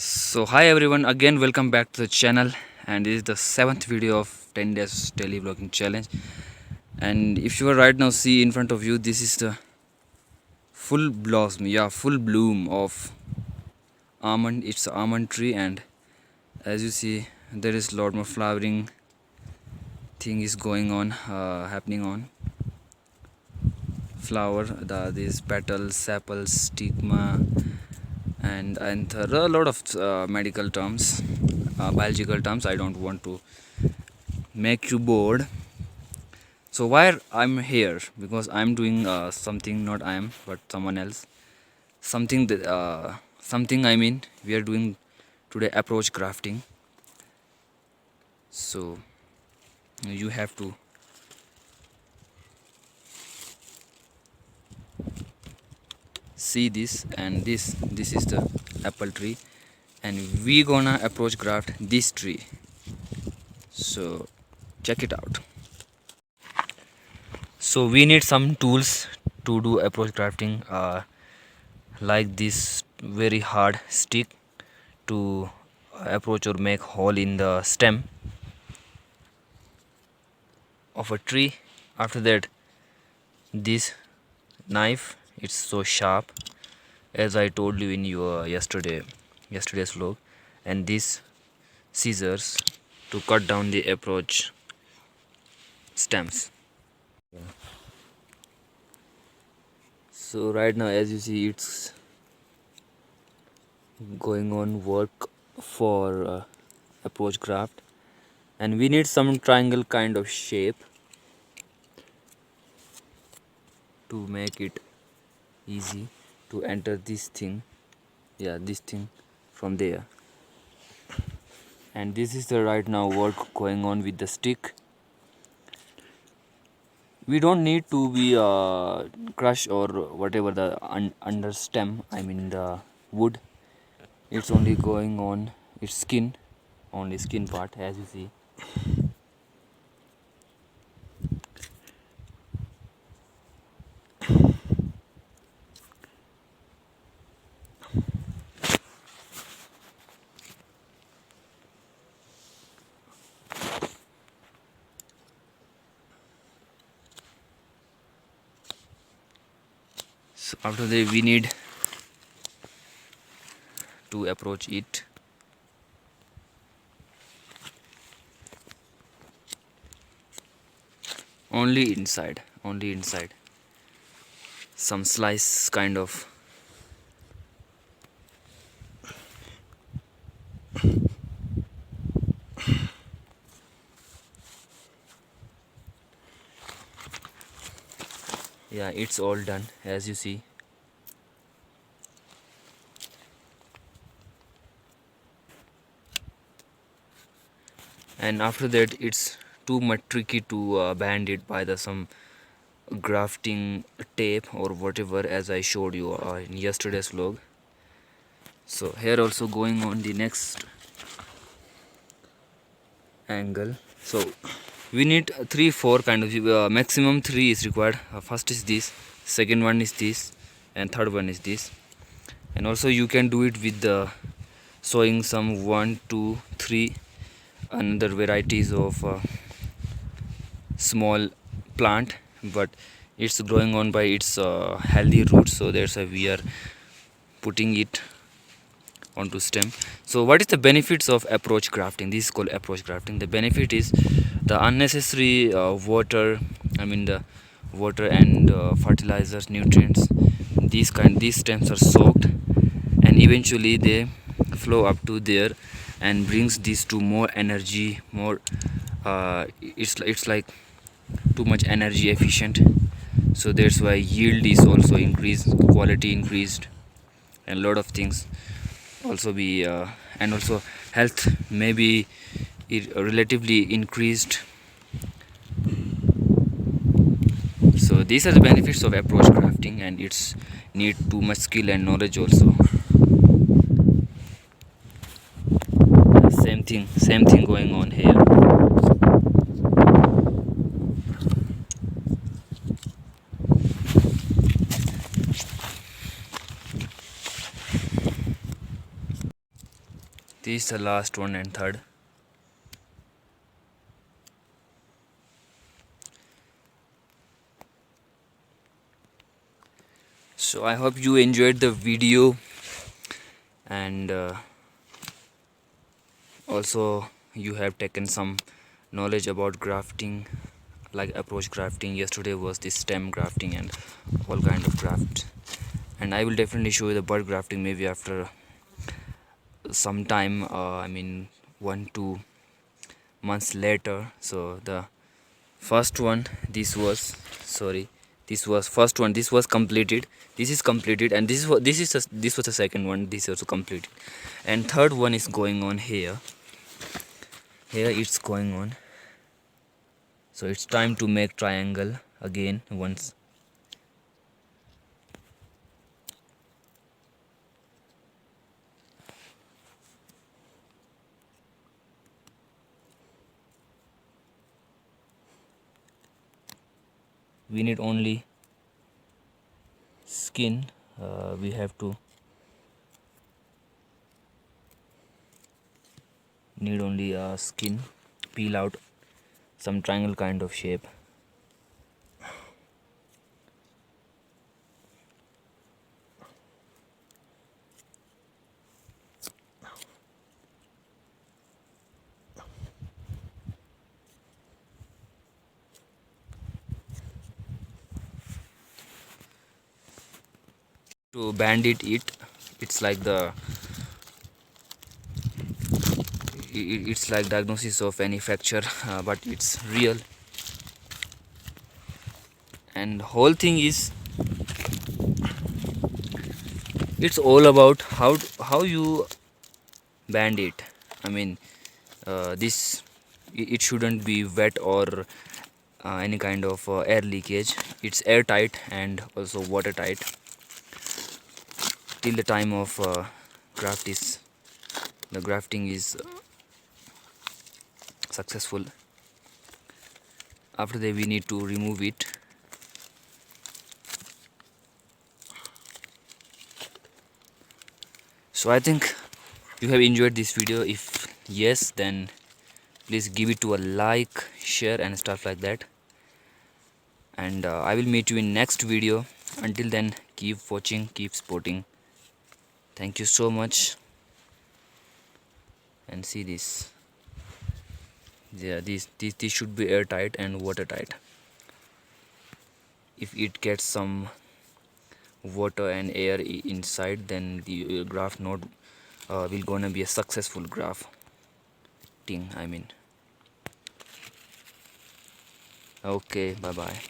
So hi everyone, again welcome back to the channel, and this is the 7th video of 10 days daily vlogging challenge. And if you are right now see in front of you, this is the full blossom, full bloom of almond. It's an almond tree, and as you see there is a lot more flowering thing is going on, happening on flower, these petals, sepals, stigma, and there are a lot of medical terms, biological terms. I don't want to make you bored. So why I'm here? Because I'm doing something, not I am, but someone else. Something that something I mean we are doing today, approach crafting. So you have to see this, and this is the apple tree, and we gonna approach craft this tree. So check it out. So we need some tools to do approach crafting, like this very hard stick to approach or make hole in the stem of a tree. After that, this knife, it's so sharp, as I told you in your yesterday's vlog, and these scissors to cut down the approach stems. So right now, as you see, it's going on work for approach craft, and we need some triangle kind of shape to make it easy to enter this thing, this thing from there. And this is the right now work going on with the stick. We don't need to be crush or whatever the under stem, I mean the wood. It's only going on its skin, only skin part, as you see. So after that we need to approach it. Only inside some slice kind of. Yeah, it's all done, as you see. And after that it's too much tricky to band it by the some grafting tape or whatever, as I showed you in yesterday's vlog. So here also going on the next angle. So we need 3-4 kind of maximum 3 is required. First is this, second one is this, and third one is this. And also you can do it with the sowing some 1 2 3 another varieties of small plant, but it's growing on by its healthy roots, so that's why we are putting it onto stem. So what is the benefits of approach grafting? This is called approach grafting. The benefit is the unnecessary water, I mean the water and fertilizers, nutrients, these stems are soaked, and eventually they flow up to there and brings this to more energy, more it's like too much energy efficient. So that's why yield is also increased, quality increased, and a lot of things also be and also health may be relatively increased. So these are the benefits of approach crafting, and it's need too much skill and knowledge also. Same thing going on here. This is the last one and third. So I hope you enjoyed the video, and also you have taken some knowledge about grafting, like approach grafting. Yesterday was the stem grafting and all kind of graft, and I will definitely show you the bud grafting maybe after some time, I mean 1 2 months later. So the first one, this was, sorry, this was first one, this was completed, this is completed, and this was the second one, this is also completed, and third one is going on here. It's going on. So it's time to make triangle again once. We need only skin. We have to need only skin, peel out some triangle kind of shape. To bandit it's like the it's like diagnosis of any fracture, but it's real, and whole thing is, it's all about how you band it. I mean, this it shouldn't be wet or any kind of air leakage. It's airtight and also watertight till the time of graft is the grafting is successful. After that we need to remove it. So I think you have enjoyed this video. If yes, then please give it to a like, share and stuff like that, and I will meet you in next video. Until then, keep watching, keep supporting. Thank you so much. And see this, yeah, these should be airtight and watertight. If it gets some water and air inside, then the graft node will gonna be a successful grafting, I mean. Okay, bye bye.